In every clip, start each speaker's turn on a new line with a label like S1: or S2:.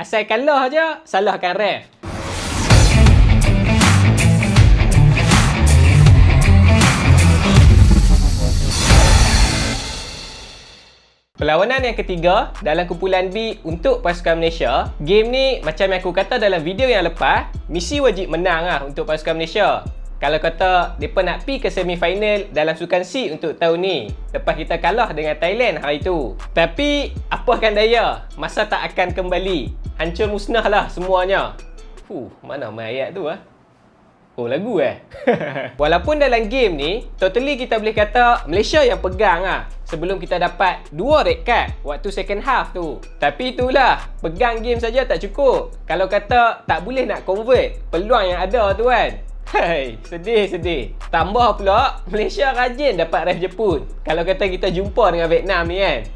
S1: Asal kalah je, salahkan ref. Perlawanan yang ketiga dalam kumpulan B untuk pasukan Malaysia. Game ni macam yang aku kata dalam video yang lepas, misi wajib menang lah untuk pasukan Malaysia. Kalau kata mereka nak pergi ke semi-final dalam Sukan C untuk tahun ni, lepas kita kalah dengan Thailand hari tu. Tapi apakan daya, masa tak akan kembali. Hancur musnah lah semuanya. Mana main ayat tu ah? Oh, lagu Walaupun dalam game ni totally kita boleh kata Malaysia yang pegang lah, sebelum kita dapat 2 red card waktu second half tu. Tapi itulah, pegang game saja tak cukup. Kalau kata tak boleh nak convert peluang yang ada tu kan. Sedih. Tambah pula Malaysia rajin dapat ref Jepun. Kalau kata kita jumpa dengan Vietnam ni kan.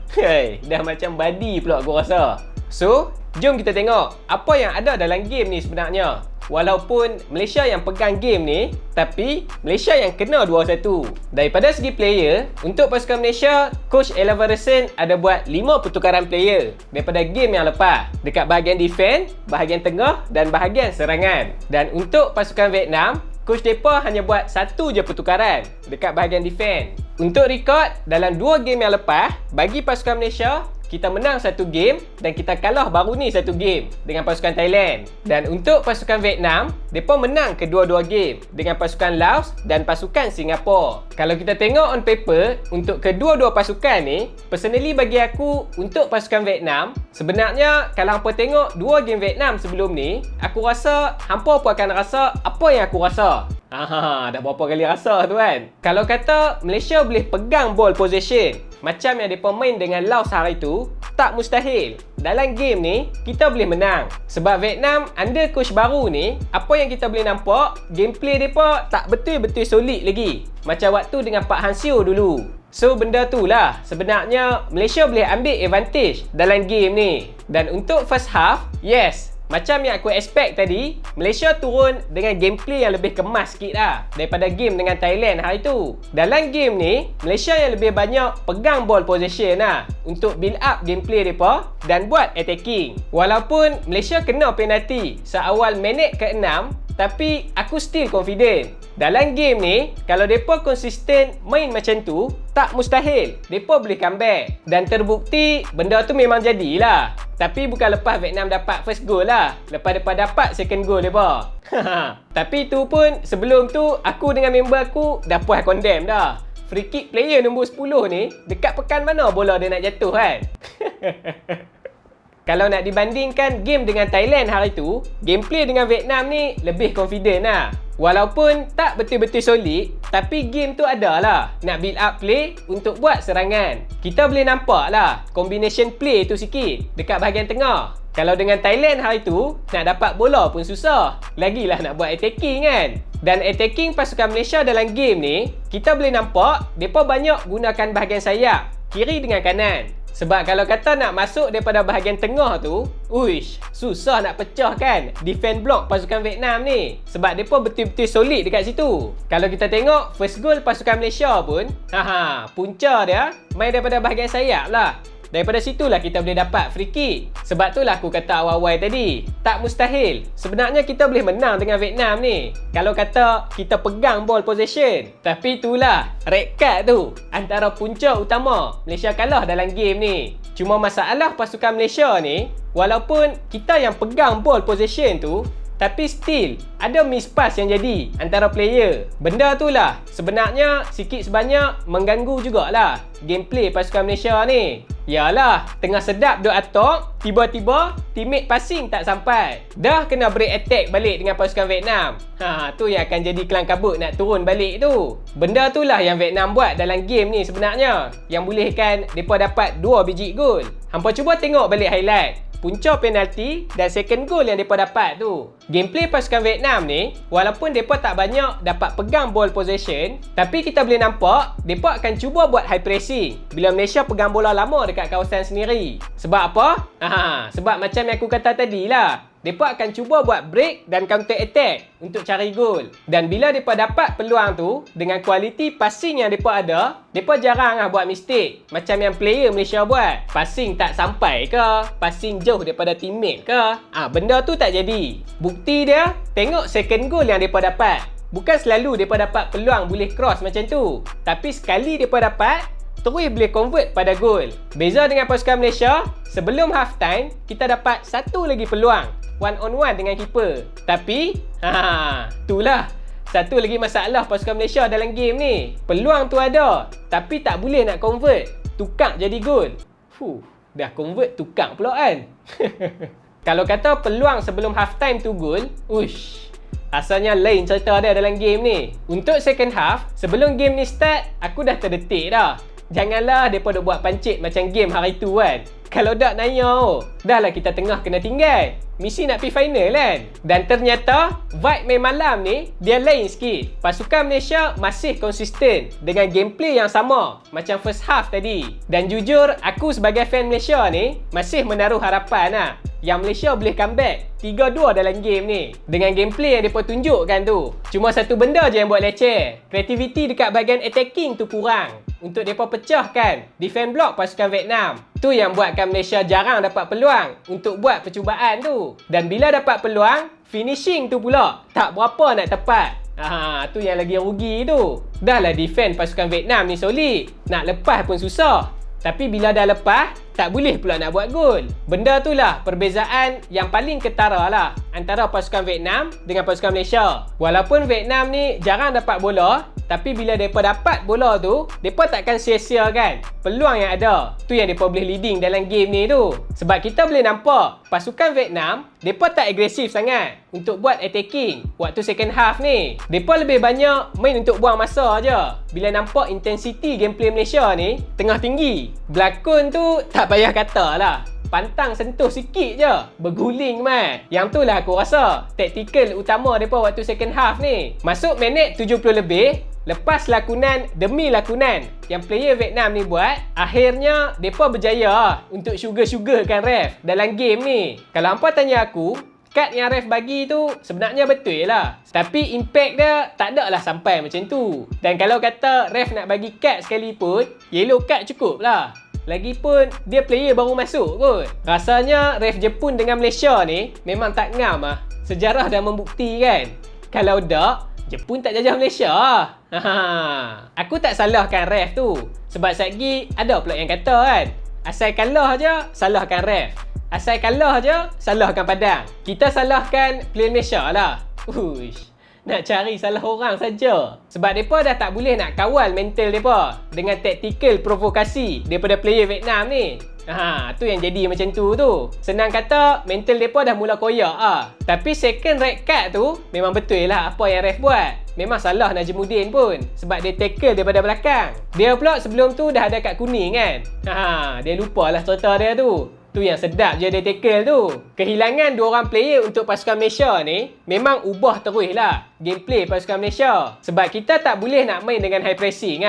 S1: Dah macam buddy pula aku rasa. So, jom kita tengok apa yang ada dalam game ni sebenarnya. Walaupun Malaysia yang pegang game ni, tapi Malaysia yang kena 2-1. Daripada segi player, untuk pasukan Malaysia, Coach Elaverson ada buat 5 pertukaran player daripada game yang lepas, dekat bahagian defense, bahagian tengah dan bahagian serangan. Dan untuk pasukan Vietnam, Coach depa hanya buat 1 je pertukaran dekat bahagian defense. Untuk rekod, dalam 2 game yang lepas, bagi pasukan Malaysia, kita menang 1 game dan kita kalah baru ni 1 game dengan pasukan Thailand. Dan untuk pasukan Vietnam, mereka menang kedua-dua game dengan pasukan Laos dan pasukan Singapura. Kalau kita tengok on paper, untuk kedua-dua pasukan ni, personally bagi aku, untuk pasukan Vietnam, sebenarnya kalau hampa tengok 2 game Vietnam sebelum ni, aku rasa hampa pun akan rasa apa yang aku rasa. Dah berapa kali rasa tu kan. Kalau kata Malaysia boleh pegang ball possession macam yang mereka main dengan Laos hari tu, tak mustahil dalam game ni kita boleh menang. Sebab Vietnam under coach baru ni, apa yang kita boleh nampak, gameplay mereka tak betul-betul solid lagi macam waktu dengan Pak Hansio dulu. So benda tu lah sebenarnya Malaysia boleh ambil advantage dalam game ni. Dan untuk first half, yes, macam yang aku expect tadi, Malaysia turun dengan gameplay yang lebih kemas sikit lah daripada game dengan Thailand hari tu. Dalam game ni, Malaysia yang lebih banyak pegang ball possession lah untuk build up gameplay mereka dan buat attacking. Walaupun Malaysia kena penalti seawal minit ke-6, tapi aku still confident. Dalam game ni, kalau mereka konsisten main macam tu, tak mustahil mereka boleh comeback. Dan terbukti benda tu memang jadilah. Tapi bukan lepas Vietnam dapat first goal lah, lepas mereka dapat second goal mereka. Tapi tu pun sebelum tu aku dengan member aku dah puas condemn dah. Free kick player nombor 10 ni dekat pekan mana bola dia nak jatuh kan. Kalau nak dibandingkan game dengan Thailand hari tu, gameplay dengan Vietnam ni lebih confident lah. Walaupun tak betul-betul solid, tapi game tu ada lah nak build up play untuk buat serangan. Kita boleh nampak lah combination play tu sikit dekat bahagian tengah. Kalau dengan Thailand hari tu, nak dapat bola pun susah, lagilah nak buat attacking kan. Dan attacking pasukan Malaysia dalam game ni, kita boleh nampak mereka banyak gunakan bahagian sayap, kiri dengan kanan. Sebab kalau kata nak masuk daripada bahagian tengah tu, susah nak pecah kan defense block pasukan Vietnam ni. Sebab mereka betul-betul solid dekat situ. Kalau kita tengok first goal pasukan Malaysia pun, punca dia main daripada bahagian sayap lah. Daripada situlah kita boleh dapat free kick. Sebab itulah aku kata awal-awal tadi, tak mustahil sebenarnya kita boleh menang dengan Vietnam ni kalau kata kita pegang ball possession. Tapi itulah red card tu antara punca utama Malaysia kalah dalam game ni. Cuma masalah pasukan Malaysia ni, walaupun kita yang pegang ball possession tu, tapi still ada miss pass yang jadi antara player. Benda tu lah sebenarnya sikit sebanyak mengganggu jugalah gameplay pasukan Malaysia ni. Yalah, tengah sedap duk atok, tiba-tiba teammate passing tak sampai, dah kena break attack balik dengan pasukan Vietnam. Tu yang akan jadi kelang kabut nak turun balik tu. Benda tu lah yang Vietnam buat dalam game ni sebenarnya, yang bolehkan mereka dapat 2 biji gol. Hampa cuba tengok balik highlight punca penalti dan second goal yang mereka dapat tu. Gameplay pasukan Vietnam ni, walaupun mereka tak banyak dapat pegang ball possession, tapi kita boleh nampak mereka akan cuba buat high pressing bila Malaysia pegang bola lama dekat kawasan sendiri. Sebab apa? Sebab macam yang aku kata tadi lah, mereka akan cuba buat break dan counter attack untuk cari gol. Dan bila mereka dapat peluang tu, dengan kualiti passing yang mereka ada, mereka jarang buat mistake macam yang player Malaysia buat. Passing tak sampai ke, passing jauh daripada teammate ke, benda tu tak jadi. Bukti dia, tengok second goal yang mereka dapat. Bukan selalu mereka dapat peluang boleh cross macam tu, tapi sekali mereka dapat, terus boleh convert pada gol. Beza dengan pasukan Malaysia, sebelum half time, kita dapat satu lagi peluang, one on one dengan keeper. Tapi, itulah satu lagi masalah pasukan Malaysia dalam game ni. Peluang tu ada, tapi tak boleh nak convert. Tukar jadi gol. Dah convert tukar pula kan. Kalau kata peluang sebelum half time tu gol, rasanya lain cerita dia dalam game ni. Untuk second half, sebelum game ni start, aku dah terdetik dah. Janganlah mereka duk buat pancit macam game hari tu kan. Kalau tak nanya, dah lah kita tengah kena tinggal. Misi nak pergi final kan. Dan ternyata, vibe main malam ni, dia lain sikit. Pasukan Malaysia masih konsisten dengan gameplay yang sama macam first half tadi. Dan jujur, aku sebagai fan Malaysia ni, masih menaruh harapan yang Malaysia boleh comeback 3-2 dalam game ni. Dengan gameplay yang mereka tunjukkan tu. Cuma satu benda je yang buat leceh. Kreativiti dekat bahagian attacking tu kurang. Untuk mereka pecahkan defense block pasukan Vietnam. Tu yang buatkan Malaysia jarang dapat peluang untuk buat percubaan tu. Dan bila dapat peluang, finishing tu pula tak berapa nak tepat. Tu yang lagi rugi tu. Dah lah defense pasukan Vietnam ni solid. Nak lepas pun susah. Tapi bila dah lepas, tak boleh pula nak buat gol. Benda tu lah perbezaan yang paling ketara lah antara pasukan Vietnam dengan pasukan Malaysia. Walaupun Vietnam ni jarang dapat bola, tapi bila mereka dapat bola tu, mereka takkan sia-siakan peluang yang ada. Tu yang mereka boleh leading dalam game ni tu. Sebab kita boleh nampak pasukan Vietnam, mereka tak agresif sangat untuk buat attacking waktu second half ni. Mereka lebih banyak main untuk buang masa je. Bila nampak intensity gameplay Malaysia ni tengah tinggi, berlakon tu tak payah kata lah. Pantang sentuh sikit je, berguling mat. Yang tu lah aku rasa taktikal utama mereka waktu second half ni. Masuk minit 70 lebih, lepas lakonan demi lakonan yang player Vietnam ni buat, akhirnya mereka berjaya untuk sugar-sugarkan ref dalam game ni. Kalau hampa tanya aku, kad yang ref bagi tu sebenarnya betul lah. Tapi impact dia tak ada lah sampai macam tu. Dan kalau kata ref nak bagi kad sekalipun, yellow card cukup lah. Lagipun dia player baru masuk kot. Rasanya ref Jepun dengan Malaysia ni memang tak ngam lah. Sejarah dah membuktikan. Kalau tak, Jepun tak jajah Malaysia. Aku tak salahkan ref tu. Sebab satgi ada pula yang kata kan, asal kalah je, salahkan ref. Asal kalah je, salahkan padang. Kita salahkan player Malaysia lah. Nak cari salah orang saja. Sebab mereka dah tak boleh nak kawal mental mereka dengan tactical provokasi daripada player Vietnam ni. Tu yang jadi macam tu. Senang kata, mental mereka dah mula koyak Tapi second red card tu, memang betul lah apa yang ref buat. Memang salah Najimuddin pun. Sebab dia tackle daripada belakang. Dia pula sebelum tu dah ada kad kuning kan. Dia lupa lah cerita dia tu. Tu yang sedap je dia tackle tu. Kehilangan 2 orang player untuk pasukan Malaysia ni memang ubah terus lah gameplay pasukan Malaysia. Sebab kita tak boleh nak main dengan high pressing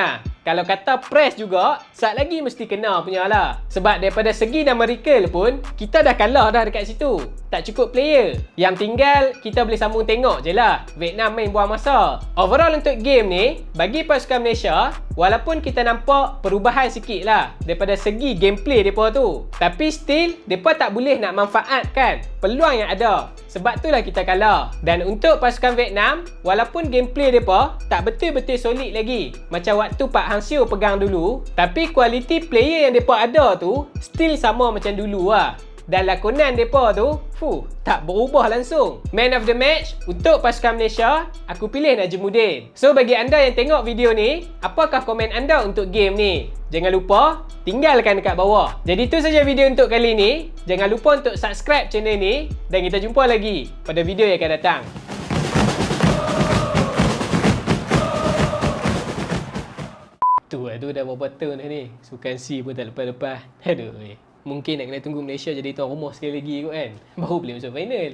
S1: Kalau kata press juga, sat lagi mesti kena punya lah. Sebab daripada segi numerical pun, kita dah kalah dah dekat situ. Tak cukup player. Yang tinggal, kita boleh sambung tengok je lah Vietnam main buang masa. Overall untuk game ni, bagi pasukan Malaysia, walaupun kita nampak perubahan sikit lah daripada segi gameplay mereka tu, tapi still, mereka tak boleh nak manfaatkan peluang yang ada. Sebab itulah kita kalah. Dan untuk pasukan Vietnam, walaupun gameplay mereka tak betul-betul solid lagi macam waktu Pak Hang Seo pegang dulu, tapi kualiti player yang mereka ada tu still sama macam dulu lah. Dan lakonan mereka tu tak berubah langsung. Man of the match untuk pasukan Malaysia, aku pilih Najimuddin. So bagi anda yang tengok video ni, apakah komen anda untuk game ni? Jangan lupa tinggalkan dekat bawah. Jadi itu saja video untuk kali ni. Jangan lupa untuk subscribe channel ni. Dan kita jumpa lagi pada video yang akan datang. Tu dah berapa tahun dah ni. Sukan C pun tak lepas-lepas. Aduh. Mungkin nak kena tunggu Malaysia jadi tuan rumah sekali lagi kot kan. Baru boleh masuk final.